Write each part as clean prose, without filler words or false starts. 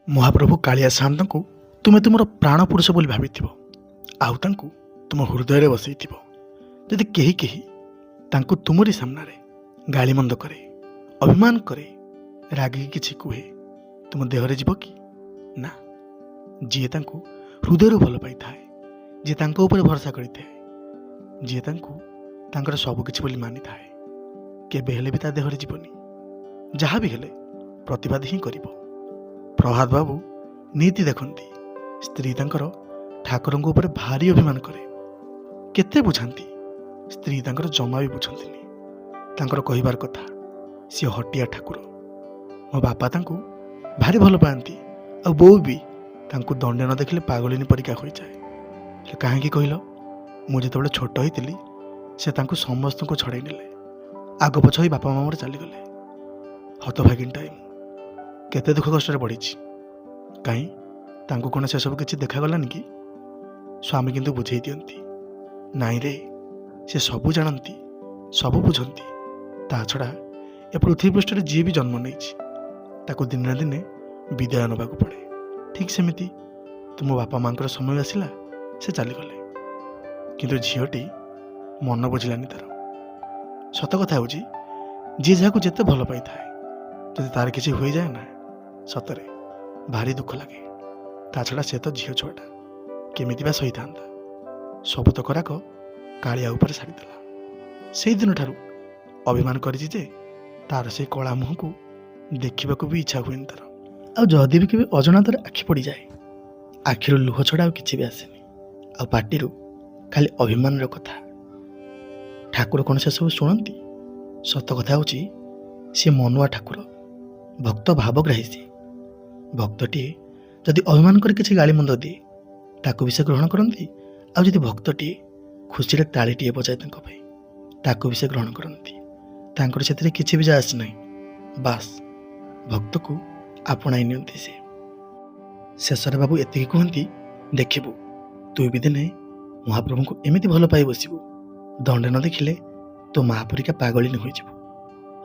ମହାପ୍ରଭୁ କାଳିଆ ସାଆନ୍ତଙ୍କୁ ତୁମେ ତୁମର ପ୍ରାଣ ପୁରୁଷ ବୋଲି ଭାବିଥିବ, ଆଉ ତାଙ୍କୁ ତୁମ ହୃଦୟରେ ବସେଇଥିବ। ଯଦି କେହି କେହି ତାଙ୍କୁ ତୁମରି ସାମ୍ନାରେ ଗାଳିମନ୍ଦ କରେ, ଅଭିମାନ କରେ, ରାଗିକି କିଛି କୁହେ, ତୁମ ଦେହରେ ଯିବ କି? ନା। ଯିଏ ତାଙ୍କୁ ହୃଦୟରୁ ଭଲ ପାଇଥାଏ, ଯିଏ ତାଙ୍କ ଉପରେ ଭରସା କରିଥାଏ, ଯିଏ ତାଙ୍କୁ ତାଙ୍କର ସବୁ କିଛି ବୋଲି ମାନିଥାଏ, କେବେ ହେଲେ ବି ତା ଦେହରେ ଯିବନି। ଯାହା ବି ହେଲେ ପ୍ରତିବାଦ ହିଁ କରିବ। ପ୍ରଭାତ ବାବୁ ନୀତି ଦେଖନ୍ତି, ସ୍ତ୍ରୀ ତାଙ୍କର ଠାକୁରଙ୍କ ଉପରେ ଭାରି ଅଭିମାନ କରେ। କେତେ ବୁଝାନ୍ତି, ସ୍ତ୍ରୀ ତାଙ୍କର ଜମା ବି ବୁଝନ୍ତିନି। ତାଙ୍କର କହିବାର କଥା, ସିଏ ହଟିଆ ଠାକୁର। ମୋ ବାପା ତାଙ୍କୁ ଭାରି ଭଲ ପାଆନ୍ତି, ଆଉ ବୋଉ ବି ତାଙ୍କୁ ଦଣ୍ଡେ ନ ଦେଖିଲେ ପାଗଳିନୀ ପରିକା ହୋଇଯାଏ। ହେଲେ କାହିଁକି କହିଲ? ମୁଁ ଯେତେବେଳେ ଛୋଟ ହେଇଥିଲି, ସେ ତାଙ୍କୁ ସମସ୍ତଙ୍କୁ ଛଡ଼େଇ ନେଲେ। ଆଗ ପଛ ହୋଇ ବାପା ମାମାର ଚାଲିଗଲେ। ହତଭାଗିନ ଟାଇମ୍, କେତେ ଦୁଃଖ କଷ୍ଟରେ ପଡ଼ିଛି। କାହିଁ ତାଙ୍କୁ କ'ଣ ସେସବୁ କିଛି ଦେଖାଗଲାନି କି? ସ୍ୱାମୀ କିନ୍ତୁ ବୁଝେଇ ଦିଅନ୍ତି, ନାଇଁ ରେ, ସେ ସବୁ ଜାଣନ୍ତି, ସବୁ ବୁଝନ୍ତି। ତା ଛଡ଼ା ଏ ପୃଥିବୀ ପୃଷ୍ଠରେ ଯିଏ ବି ଜନ୍ମ ନେଇଛି, ତାକୁ ଦିନେ ନା ଦିନେ ବିଦାୟ ନେବାକୁ ପଡ଼େ। ଠିକ୍ ସେମିତି ତୁମ ବାପା ମାଙ୍କର ସମୟ ଆସିଲା, ସେ ଚାଲିଗଲେ। କିନ୍ତୁ ଝିଅଟି ମନ ବୁଝିଲାନି ତାର। ସତ କଥା ହେଉଛି, ଯିଏ ଯାହାକୁ ଯେତେ ଭଲ ପାଇଥାଏ, ଯଦି ତାର କିଛି ହୋଇଯାଏ ନା, ସତରେ ଭାରି ଦୁଃଖ ଲାଗେ। ତା ଛଡ଼ା ସେ ତ ଝିଅ ଛୁଆଟା, କେମିତି ବା ସହିଥାନ୍ତା? ସବୁ ତକରାକ କାଳିଆ ଉପରେ ଛାଡ଼ିଦେଲା। ସେଇଦିନଠାରୁ ଅଭିମାନ କରିଛି ଯେ ତାର ସେଇ କଳା ମୁହଁକୁ ଦେଖିବାକୁ ବି ଇଚ୍ଛା ହୁଏନି ତାର। ଆଉ ଯଦି ବି କେବେ ଅଜଣାତରେ ଆଖି ପଡ଼ିଯାଏ, ଆଖିରୁ ଲୁହ ଛଡ଼ା ଆଉ କିଛି ବି ଆସେନି। ଆଉ ପାଟିରୁ ଖାଲି ଅଭିମାନର କଥା। ଠାକୁର କ'ଣ ସେସବୁ ଶୁଣନ୍ତି? ସତ କଥା ହେଉଛି, ସିଏ ମନୁଆ ଠାକୁର, ଭକ୍ତ ଭାବଗ୍ରାହୀ ସିଏ। ଭକ୍ତଟିଏ ଯଦି ଅଭିମାନ କରି କିଛି ଗାଳିମନ୍ଦ ଦିଏ, ତାକୁ ବି ସେ ଗ୍ରହଣ କରନ୍ତି। ଆଉ ଯଦି ଭକ୍ତଟିଏ ଖୁସିରେ ତାଳିଟିଏ ବଜାଏ ତାଙ୍କ ପାଇଁ, ତାକୁ ବି ସେ ଗ୍ରହଣ କରନ୍ତି। ତାଙ୍କର ସେଥିରେ କିଛି ବି ଯା ଆସେ ନାହିଁ। ବାସ୍ ଭକ୍ତକୁ ଆପଣାଇ ନିଅନ୍ତି ସେ। ଶେଷରେ ବାବୁ ଏତିକି କୁହନ୍ତି, ଦେଖିବୁ ତୁ ବି ଦିନେ ମହାପ୍ରଭୁଙ୍କୁ ଏମିତି ଭଲ ପାଇ ବସିବୁ, ଦଣ୍ଡେ ନ ଦେଖିଲେ ତୋ ମା ପରିକା ପାଗଳିନୀ ହୋଇଯିବୁ।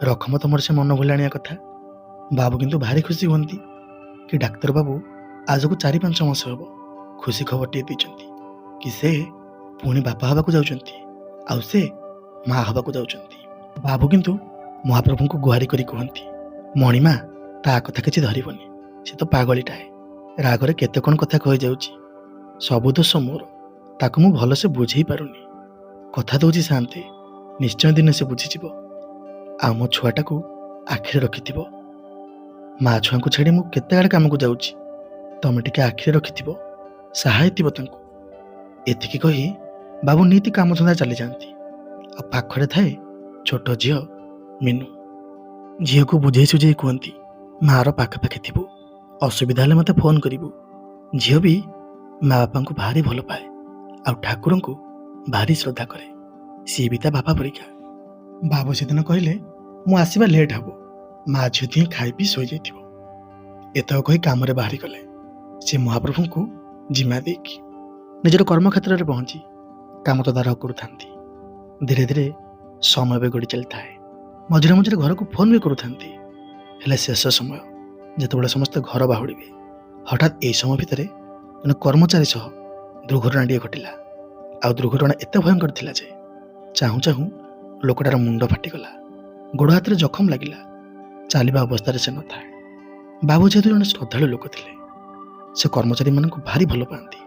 ରଖମ ତମର ସେ ମନ ଭୁଲାଣିଆ କଥା। ବାବୁ କିନ୍ତୁ ଭାରି ଖୁସି ହୁଅନ୍ତି କି ଡାକ୍ତର ବାବୁ ଆଜକୁ 4-5 ମାସ ହେବ ଖୁସି ଖବରଟିଏ ଦେଇଛନ୍ତି କି ସେ ପୁଣି ବାପା ହେବାକୁ ଯାଉଛନ୍ତି, ଆଉ ସେ ମା ହେବାକୁ ଯାଉଛନ୍ତି। ବାବୁ କିନ୍ତୁ ମହାପ୍ରଭୁଙ୍କୁ ଗୁହାରି କରି କୁହନ୍ତି, ମଣିମା, ତା କଥା କିଛି ଧରିବନି, ସେ ତ ପାଗଳିଟାଏ, ରାଗରେ କେତେ କ'ଣ କଥା କହିଯାଉଛି। ସବୁ ଦୋଷ ମୋର, ତାକୁ ମୁଁ ଭଲସେ ବୁଝେଇ ପାରୁନି। କଥା ଦେଉଛି ଶାନ୍ତେ, ନିଶ୍ଚୟ ଦିନେ ସେ ବୁଝିଯିବ। ଆଉ ମୋ ଛୁଆଟାକୁ ଆଖିରେ ରଖିଥିବ। ମା ଛୁଆଙ୍କୁ ଛାଡ଼ି ମୁଁ କେତେ ଆଡ଼େ କାମକୁ ଯାଉଛି, ତମେ ଟିକେ ଆଖିରେ ରଖିଥିବ, ସାହା ହେଇଥିବ ତାଙ୍କୁ। ଏତିକି କହି ବାବୁ ନୀତି କାମଧନ୍ଦା ଚାଲିଯାଆନ୍ତି। ଆଉ ପାଖରେ ଥାଏ ଛୋଟ ଝିଅ ମିନୁ। ଝିଅକୁ ବୁଝେଇ ସୁଝେଇ କୁହନ୍ତି, ମାର ପାଖାପାଖି ଥିବୁ, ଅସୁବିଧା ହେଲେ ମୋତେ ଫୋନ୍ କରିବୁ। ଝିଅ ବି ମା ବାପାଙ୍କୁ ଭାରି ଭଲ ପାଏ, ଆଉ ଠାକୁରଙ୍କୁ ଭାରି ଶ୍ରଦ୍ଧା କରେ। ସିଏ ବି ତା ବାପା ପରିକା। ବାବୁ ସେଦିନ କହିଲେ, ମୁଁ ଆସିବା ଲେଟ୍ ହେବ, ମା ଝିଅ ଦିହେଁ ଖାଇ ପିଇ ଶୋଇଯାଇଥିବ। ଏତକ କହି କାମରେ ବାହାରିଗଲେ ସେ ମହାପ୍ରଭୁଙ୍କୁ ଜିମା ଦେଇକି। ନିଜର କର୍ମକ୍ଷେତ୍ରରେ ପହଞ୍ଚି କାମ ତଦାରଖ କରୁଥାନ୍ତି। ଧୀରେ ଧୀରେ ସମୟ ବି ଗଡ଼ି ଚାଲିଥାଏ। ମଝିରେ ମଝିରେ ଘରକୁ ଫୋନ୍ ବି କରୁଥାନ୍ତି। ହେଲେ ଶେଷ ସମୟ ଯେତେବେଳେ ସମସ୍ତେ ଘର ବାହୁଡ଼ିବେ, ହଠାତ୍ ଏହି ସମୟ ଭିତରେ ଜଣେ କର୍ମଚାରୀ ସହ ଦୁର୍ଘଟଣାଟିଏ ଘଟିଲା। ଆଉ ଦୁର୍ଘଟଣା ଏତେ ଭୟଙ୍କର ଥିଲା ଯେ ଚାହୁଁ ଚାହୁଁ ଲୋକଟାର ମୁଣ୍ଡ ଫାଟିଗଲା, ଗୋଡ଼ ହାତରେ ଜଖମ ଲାଗିଲା, ଚାଲିବା ଅବସ୍ଥାରେ ସେ ନଥାଏ। ବାବୁ ଯେହେତୁ ଜଣେ ଶ୍ରଦ୍ଧାଳୁ ଲୋକ ଥିଲେ, ସେ କର୍ମଚାରୀମାନଙ୍କୁ ଭାରି ଭଲ ପାଆନ୍ତି।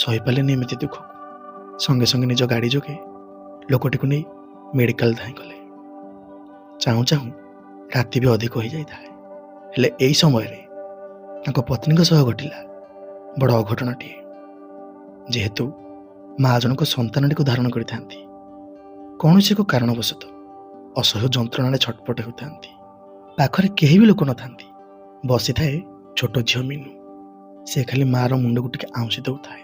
ସହିପାରିଲେନି ଏମିତି ଦୁଃଖକୁ। ସଙ୍ଗେ ସଙ୍ଗେ ନିଜ ଗାଡ଼ି ଯୋଗେ ଲୋକଟିକୁ ନେଇ ମେଡ଼ିକାଲ ଧାଇଁଗଲେ। ଚାହୁଁ ଚାହୁଁ ରାତି ବି ଅଧିକ ହୋଇଯାଇଥାଏ। ହେଲେ ଏହି ସମୟରେ ତାଙ୍କ ପତ୍ନୀଙ୍କ ସହ ଘଟିଲା ବଡ଼ ଅଘଟଣଟିଏ। ଯେହେତୁ ମା ଜଣକ ସନ୍ତାନଟିକୁ ଧାରଣ କରିଥାନ୍ତି, କୌଣସି ଏକ କାରଣବଶତଃ ଅସହ୍ୟ ଯନ୍ତ୍ରଣାରେ ଛଟପଟ ହେଉଥାନ୍ତି। ପାଖରେ କେହି ବି ଲୋକ ନଥାନ୍ତି। ବସିଥାଏ ଛୋଟ ଝିଅ ମିନୁ। ସେ ଖାଲି ମାର ମୁଣ୍ଡକୁ ଟିକେ ଆଉଁସି ଦେଉଥାଏ,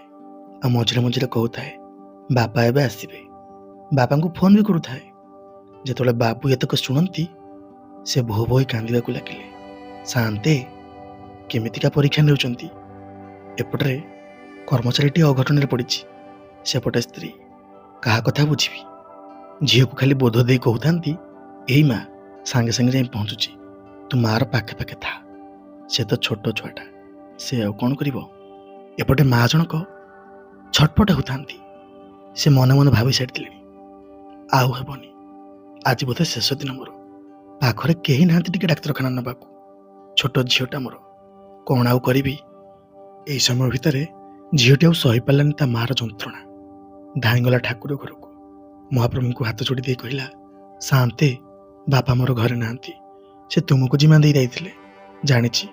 ଆଉ ମଝିରେ ମଝିରେ କହୁଥାଏ, ବାପା ଏବେ ଆସିବେ। ବାପାଙ୍କୁ ଫୋନ୍ ବି କରୁଥାଏ। ଯେତେବେଳେ ବାବୁ ଏତକ ଶୁଣନ୍ତି, ସେ ଭୋ ଭୋ କାନ୍ଦିବାକୁ ଲାଗିଲେ। ଶାନ୍ତେ, କେମିତିକା ପରୀକ୍ଷା ନେଉଛନ୍ତି? ଏପଟରେ କର୍ମଚାରୀଟି ଅଘଟଣରେ ପଡ଼ିଛି, ସେପଟେ ସ୍ତ୍ରୀ। କାହା କଥା ବୁଝିବି? ଝିଅକୁ ଖାଲି ବୋଧ ଦେଇ କହୁଥାନ୍ତି, ଏଇ ମା ସାଙ୍ଗେ ସାଙ୍ଗେ ଯାଇ ପହଞ୍ଚୁଛି, ତୁ ମାର ପାଖେ ପାଖେ ଥା, ସେ ତ ଛୋଟ ଛୁଆଟା, ସେ ଆଉ କ'ଣ କରିବ? ଏପଟେ ମା ଜଣକ ଛଟପଟ ହେଉଥାନ୍ତି। ସେ ମନେ ମନେ ଭାବି ସାରିଥିଲେଣି, ଆଉ ହେବନି, ଆଜି ବୋଧେ ଶେଷ ଦିନ ମୋର। ପାଖରେ କେହି ନାହାନ୍ତି ଟିକେ ଡାକ୍ତରଖାନା ନେବାକୁ। ଛୋଟ ଝିଅଟା ମୋର, କ'ଣ ଆଉ କରିବି? ଏହି ସମୟ ଭିତରେ ଝିଅଟି ଆଉ ସହିପାରିଲାନି ତା ମାଆର ଯନ୍ତ୍ରଣା। ଧାଇଁଗଲା ଠାକୁର ଘରକୁ। ମହାପ୍ରଭୁଙ୍କୁ ହାତ ଯୋଡ଼ି ଦେଇ କହିଲା, ଶାନ୍ତେ, ବାପା ମୋର ଘରେ ନାହାନ୍ତି। ସେ ତୁମକୁ ଜିମା ଦେଇ ଯାଇଥିଲେ। ଜାଣିଛି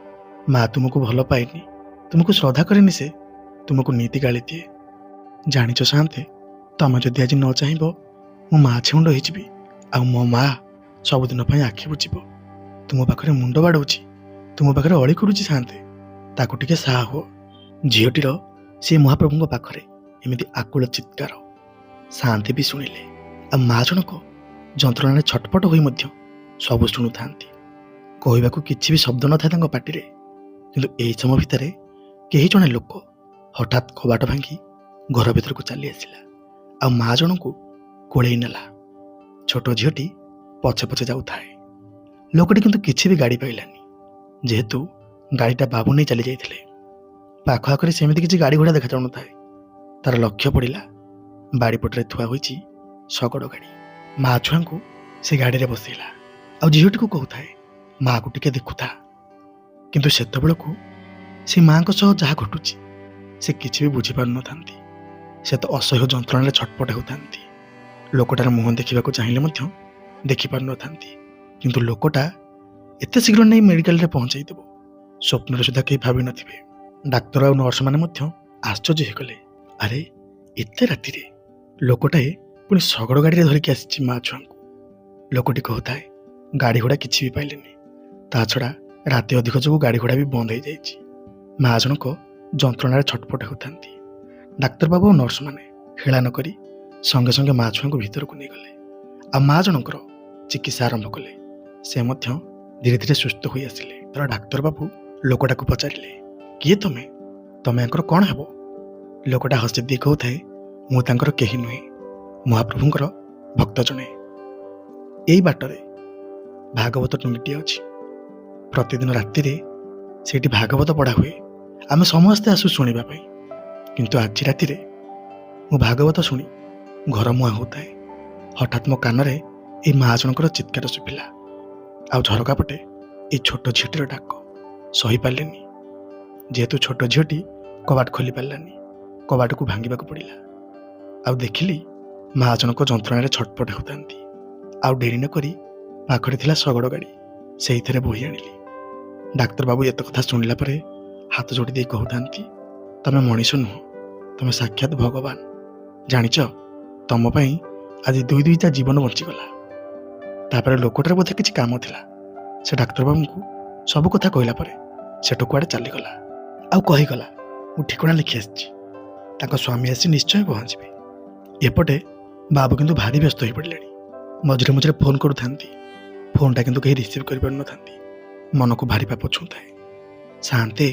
ମା ତୁମକୁ ଭଲ ପାଏନି, ତୁମକୁ ଶ୍ରଦ୍ଧା କରେନି, ସେ ତୁମକୁ ନୀତି ଗାଳି ଦିଏ। ଜାଣିଛ ଶାନ୍ତେ, ତମେ ଯଦି ଆଜି ନ ଚାହିଁବ ମୁଁ ମା ଛେଉଣ୍ଡ ହେଇଯିବି, ଆଉ ମୋ ମା ସବୁଦିନ ପାଇଁ ଆଖି ବୁଜିବ। ତୁମ ପାଖରେ ମୁଣ୍ଡ ବାଡ଼ଉଛି, ତୁମ ପାଖରେ ଅଳି କରୁଛି ଶାନ୍ତେ, ତାକୁ ଟିକେ ସାହା ହୁଅ। ଝିଅଟିର ସେ ମହାପ୍ରଭୁଙ୍କ ପାଖରେ ଏମିତି ଆକୁଳ ଚିତ୍କାର ଶାନ୍ତେ ବି ଶୁଣିଲେ। ଆଉ ମା ଜଣକ ଯନ୍ତ୍ରଣାରେ ଛଟପଟ ହୋଇ ମଧ୍ୟ ସବୁ ଶୁଣୁଥାନ୍ତି। କହିବାକୁ କିଛି ବି ଶବ୍ଦ ନଥାଏ ତାଙ୍କ ପାଟିରେ। କିନ୍ତୁ ଏହି ସମୟ ଭିତରେ କେହି ଜଣେ ଲୋକ ହଠାତ୍ କବାଟ ଭାଙ୍ଗି ଘର ଭିତରକୁ ଚାଲି ଆସିଲା। ଆଉ ମା ଜଣଙ୍କୁ କୋଳେଇ ନେଲା। ଛୋଟ ଝିଅଟି ପଛେ ପଛେ ଯାଉଥାଏ। ଲୋକଟି କିନ୍ତୁ କିଛି ବି ଗାଡ଼ି ପାଇଲାନି, ଯେହେତୁ ଗାଡ଼ିଟା ବାବୁ ନେଇ ଚାଲି ଯାଇଥିଲେ। ପାଖ ଆଖରେ ସେମିତି କିଛି ଗାଡ଼ି ଘୋଡ଼ା ଦେଖାଯାଉନଥାଏ। ତାର ଲକ୍ଷ୍ୟ ପଡ଼ିଲା ବାଡ଼ିପଟରେ ଥୁଆ ହୋଇଛି ଶଗଡ଼ ଗାଡ଼ି। ମା ଛୁଆଙ୍କୁ ସେ ଗାଡ଼ିରେ ବସେଇଲା। ଆଉ ଝିଅଟିକୁ କହୁଥାଏ, ମାଆକୁ ଟିକେ ଦେଖୁଥା। କିନ୍ତୁ ସେତେବେଳକୁ ସେ ମାଆଙ୍କ ସହ ଯାହା ଘଟୁଛି ସେ କିଛି ବି ବୁଝିପାରୁନଥାନ୍ତି। ସେ ତ ଅସହ୍ୟ ଯନ୍ତ୍ରଣାରେ ଛଟପଟ ହେଉଥାନ୍ତି। ଲୋକଟାର ମୁହଁ ଦେଖିବାକୁ ଚାହିଁଲେ ମଧ୍ୟ ଦେଖିପାରୁନଥାନ୍ତି। କିନ୍ତୁ ଲୋକଟା ଏତେ ଶୀଘ୍ର ନେଇ ମେଡ଼ିକାଲରେ ପହଞ୍ଚାଇ ଦେବ, ସ୍ୱପ୍ନରେ ସୁଦ୍ଧା କେହି ଭାବିନଥିବେ। ଡାକ୍ତର ଆଉ ନର୍ସମାନେ ମଧ୍ୟ ଆଶ୍ଚର୍ଯ୍ୟ ହୋଇଗଲେ। ଆରେ, ଏତେ ରାତିରେ ଲୋକଟାଏ ପୁଣି ଶଗଡ଼ ଗାଡ଼ିରେ ଧରିକି ଆସିଛି ମା ଛୁଆଙ୍କୁ। ଲୋକଟି କହୁଥାଏ, ଗାଡ଼ି ଘୋଡ଼ା କିଛି ବି ପାଇଲେନି। ତା ଛଡ଼ା ରାତି ଅଧିକ ଯୋଗୁଁ ଗାଡ଼ି ଘୋଡ଼ା ବି ବନ୍ଦ ହେଇଯାଇଛି। ମା ଜଣକ ଯନ୍ତ୍ରଣାରେ ଛଟପଟ ହେଉଥାନ୍ତି। ଡାକ୍ତରବାବୁ ଓ ନର୍ସମାନେ ହେଳା ନ କରି ସଙ୍ଗେ ସଙ୍ଗେ ମା ଛୁଆଙ୍କୁ ଭିତରକୁ ନେଇଗଲେ। ଆଉ ମା ଜଣଙ୍କର ଚିକିତ୍ସା ଆରମ୍ଭ କଲେ। ସେ ମଧ୍ୟ ଧୀରେ ଧୀରେ ସୁସ୍ଥ ହୋଇ ଆସିଲେ। ତାର ଡାକ୍ତରବାବୁ ଲୋକଟାକୁ ପଚାରିଲେ, କିଏ ତମେ? ତମେ ୟାଙ୍କର କ'ଣ ହେବ? ଲୋକଟା ହସି ଦେଇ କହୁଥାଏ, ମୁଁ ତାଙ୍କର କେହି ନୁହେଁ, ମହାପ୍ରଭୁଙ୍କର ଭକ୍ତ ଜଣେ। ଏଇ ବାଟରେ ଭାଗବତ ଟୁଙ୍ଗିଟିଏ ଅଛି। ପ୍ରତିଦିନ ରାତିରେ ସେଇଠି ଭାଗବତ ପଢ଼ା ହୁଏ। ଆମେ ସମସ୍ତେ ଆସୁ ଶୁଣିବା ପାଇଁ। କିନ୍ତୁ ଆଜି ରାତିରେ ମୁଁ ଭାଗବତ ଶୁଣି ଘର ମୁହାଁ ହେଉଥାଏ। ହଠାତ୍ ମୋ କାନରେ ଏଇ ମା ଜଣଙ୍କର ଚିତ୍କାର ଶୁଭିଲା। ଆଉ ଝରକା ପଟେ ଏଇ ଛୋଟ ଝିଅଟିର ଡାକ। ସହିପାରିଲେନି। ଯେହେତୁ ଛୋଟ ଝିଅଟି କବାଟ ଖୋଲି ପାରିଲାନି, କବାଟକୁ ଭାଙ୍ଗିବାକୁ ପଡ଼ିଲା। ଆଉ ଦେଖିଲି ମା ଜଣକ ଯନ୍ତ୍ରଣାରେ ଛଟପଟ ହେଉଥାନ୍ତି। ଆଉ ଡେରି ନ କରି ପାଖରେ ଥିଲା ଶଗଡ଼ ଗାଡ଼ି, ସେଇଥିରେ ବୋହି ଆଣିଲି। ଡାକ୍ତରବାବୁ ଏତେ କଥା ଶୁଣିଲା ପରେ ହାତ ଯୋଡ଼ି ଦେଇ କହୁଥାନ୍ତି, ତମେ ମଣିଷ ନୁହଁ, ତମେ ସାକ୍ଷାତ ଭଗବାନ। ଜାଣିଛ, ତମ ପାଇଁ ଆଜି ଦୁଇଟା ଜୀବନ ବଞ୍ଚିଗଲା। ତାପରେ ଲୋକଟାର ବୋଧେ କିଛି କାମ ଥିଲା। ସେ ଡାକ୍ତରବାବୁଙ୍କୁ ସବୁ କଥା କହିଲା ପରେ ସେଠୁ କୁଆଡ଼େ ଚାଲିଗଲା। ଆଉ କହିଗଲା, ମୁଁ ଠିକଣା ଲେଖି ଆସିଛି, ତାଙ୍କ ସ୍ୱାମୀ ଆସି ନିଶ୍ଚୟ ପହଞ୍ଚିବେ। ଏପଟେ ବାବୁ କିନ୍ତୁ ଭାରି ବ୍ୟସ୍ତ ହୋଇପଡ଼ିଲେଣି। ମଝିରେ ମଝିରେ ଫୋନ୍ କରୁଥାନ୍ତି। ଫୋନ୍ଟା କିନ୍ତୁ କେହି ରିସିଭ୍ କରିପାରୁନଥାନ୍ତି। ମନକୁ ଭାରି ପାପ ଛୁଉଁଥାଏ। ଶାନ୍ତେ,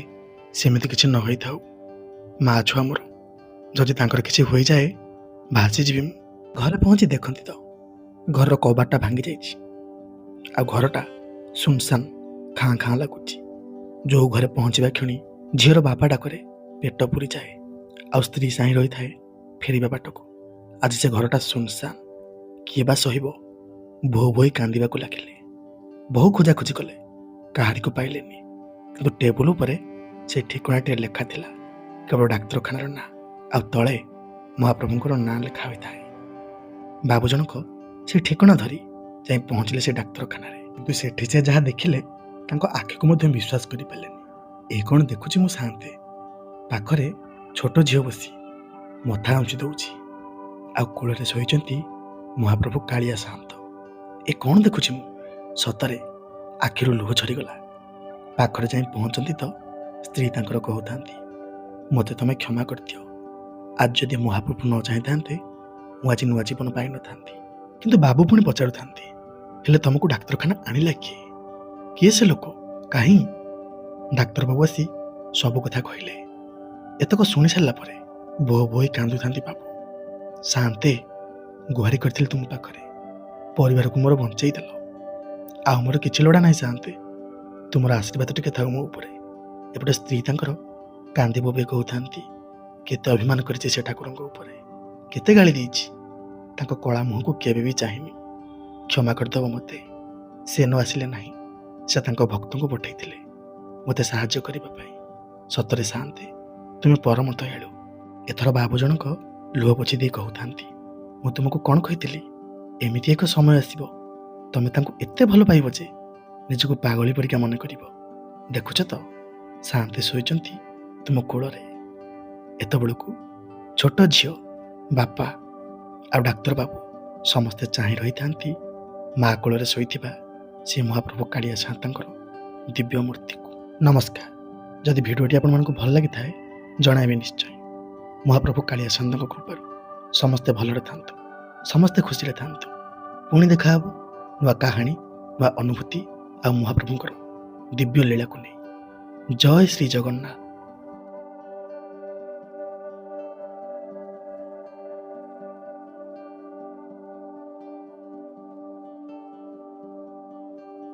ସେମିତି କିଛି ନ ହୋଇଥାଉ। ମା ଛୁଆ ମୋର, ଯଦି ତାଙ୍କର କିଛି ହୋଇଯାଏ ଭାସିଯିବି ମୁଁ। ଘରେ ପହଞ୍ଚି ଦେଖନ୍ତି ତ ଘରର କବାଟଟା ଭାଙ୍ଗି ଯାଇଛି। ଆଉ ଘରଟା ସୁନସାନ ଖାଁ ଖାଁ ଲାଗୁଛି। ଯେଉଁ ଘରେ ପହଞ୍ଚିବା କ୍ଷଣି ଝିଅର ବାପା ଡାକରେ ପେଟ ପୁରିଯାଏ। ଆଉ ସ୍ତ୍ରୀ ସାଇଁ ରହିଥାଏ ଫେରିବା ବାଟକୁ। ଆଜି ସେ ଘରଟା ସୁନସାନ। କିଏ ବା ସହିବ? ବୋହୂ ବୋହି କାନ୍ଦିବାକୁ ଲାଗିଲେ। ବହୁ ଖୋଜାଖୋଜି କଲେ, କାହାରିକୁ ପାଇଲେନି। କିନ୍ତୁ ଟେବୁଲ ଉପରେ ସେ ଠିକଣାଟିଏ ଲେଖା ଥିଲା, କେବଳ ଡାକ୍ତରଖାନାର ନାଁ, ଆଉ ତଳେ ମହାପ୍ରଭୁଙ୍କର ନାଁ ଲେଖା ହୋଇଥାଏ। ବାବୁ ଜଣକ ସେ ଠିକଣା ଧରି ଯାଇ ପହଞ୍ଚିଲେ ସେ ଡାକ୍ତରଖାନାରେ। କିନ୍ତୁ ସେଠି ସେ ଯାହା ଦେଖିଲେ ତାଙ୍କ ଆଖିକୁ ମଧ୍ୟ ବିଶ୍ୱାସ କରିପାରିଲେନି। ଏ କ'ଣ ଦେଖୁଛି ମୁଁ ଶାନ୍ତେ? ପାଖରେ ଛୋଟ ଝିଅ ବସି ମଥା ଆଉଁଛି ଦେଉଛି, ଆଉ କୋଳରେ ଶୋଇଛନ୍ତି ମହାପ୍ରଭୁ କାଳିଆ ସାଆନ୍ତ। ଏ କ'ଣ ଦେଖୁଛି ମୁଁ? ସତରେ ଆଖିରୁ ଲୁହ ଝରିଗଲା। ପାଖରେ ଯାଇ ପହଞ୍ଚନ୍ତି ତ ସ୍ତ୍ରୀ ତାଙ୍କର କହୁଥାନ୍ତି, ମୋତେ ତମେ କ୍ଷମା କରିଦିଅ। ଆଜି ଯଦି ମହାପ୍ରଭୁ ନ ଚାହିଁଥାନ୍ତେ ମୁଁ ଆଜି ନୂଆ ଜୀବନ ପାଇନଥାନ୍ତି। କିନ୍ତୁ ବାବୁ ପୁଣି ପଚାରୁଥାନ୍ତି, ହେଲେ ତମକୁ ଡାକ୍ତରଖାନା ଆଣିଲା କିଏ? କିଏ ସେ ଲୋକ? କାହିଁ? ଡାକ୍ତରବାବୁ ଆସି ସବୁ କଥା କହିଲେ। ଏତକ ଶୁଣି ସାରିଲା ପରେ ବୋହୁ ବୋହି କାନ୍ଦୁଥାନ୍ତି ବାବୁ। ଶାନ୍ତେ, ଗୁହାରି କରିଥିଲି ତୁମ ପାଖରେ, ପରିବାରକୁ ମୋର ବଞ୍ଚେଇ ଦେଲ। ଆଉ ମୋର କିଛି ଲୋଡ଼ା ନାହିଁ ଶାନ୍ତେ, ତୁମର ଆଶୀର୍ବାଦ ଟିକେ ଥାଉ ମୋ ଉପରେ। ଏପଟେ ସ୍ତ୍ରୀ ତାଙ୍କର କାନ୍ଦି ବୋବେଇ କହୁଥାନ୍ତି, କେତେ ଅଭିମାନ କରିଛି ସେ ଠାକୁରଙ୍କ ଉପରେ, କେତେ ଗାଳି ଦେଇଛି, ତାଙ୍କ କଳା ମୁହଁକୁ କେବେ ବି ଚାହିଁନି। କ୍ଷମା କରିଦେବ ମୋତେ। ସେ ନ ଆସିଲେ ନାହିଁ, ସେ ତାଙ୍କ ଭକ୍ତଙ୍କୁ ପଠାଇଥିଲେ ମୋତେ ସାହାଯ୍ୟ କରିବା ପାଇଁ। ସତରେ ସାଆନ୍ତେ, ତୁମେ ପରମ ଦୟାଳୁ। ଏଥର ବାବୁ ଜଣକ ଲୁହ ପୋଛି ଦେଇ କହୁଥାନ୍ତି, ମୁଁ ତୁମକୁ କ'ଣ କହିଥିଲି? ଏମିତି ଏକ ସମୟ ଆସିବ, ତମେ ତାଙ୍କୁ ଏତେ ଭଲ ପାଇବ ଯେ ନିଜକୁ ପାଗଳି ପରିକା ମନେ କରିବ। ଦେଖୁଛ ତ, ସାଆନ୍ତେ ଶୋଇଛନ୍ତି ତୁମ କୋଳରେ। ଏତେବେଳକୁ ଛୋଟ ଝିଅ, ବାପା ଆଉ ଡାକ୍ତର ବାବୁ ସମସ୍ତେ ଚାହିଁ ରହିଥାନ୍ତି ମା କୋଳରେ ଶୋଇଥିବା ସେ ମହାପ୍ରଭୁ କାଳିଆ ସାଆନ୍ତଙ୍କର ଦିବ୍ୟ ମୂର୍ତ୍ତିକୁ। ନମସ୍କାର। ଯଦି ଭିଡ଼ିଓଟି ଆପଣମାନଙ୍କୁ ଭଲ ଲାଗିଥାଏ ଜଣାଇବେ ନିଶ୍ଚୟ। ମହାପ୍ରଭୁ କାଳିଆ ସାଆନ୍ତଙ୍କ କୃପାରୁ ସମସ୍ତେ ଭଲରେ ଥାନ୍ତୁ, ସମସ୍ତେ ଖୁସିରେ ଥାନ୍ତୁ। ପୁଣି ଦେଖା ହେବ ନୂଆ କାହାଣୀ, ନୂଆ ଅନୁଭୂତି ଆଉ ମହାପ୍ରଭୁଙ୍କର ଦିବ୍ୟ ଲୀଳାକୁ ନେଇ। ଜୟ ଶ୍ରୀ ଜଗନ୍ନାଥ।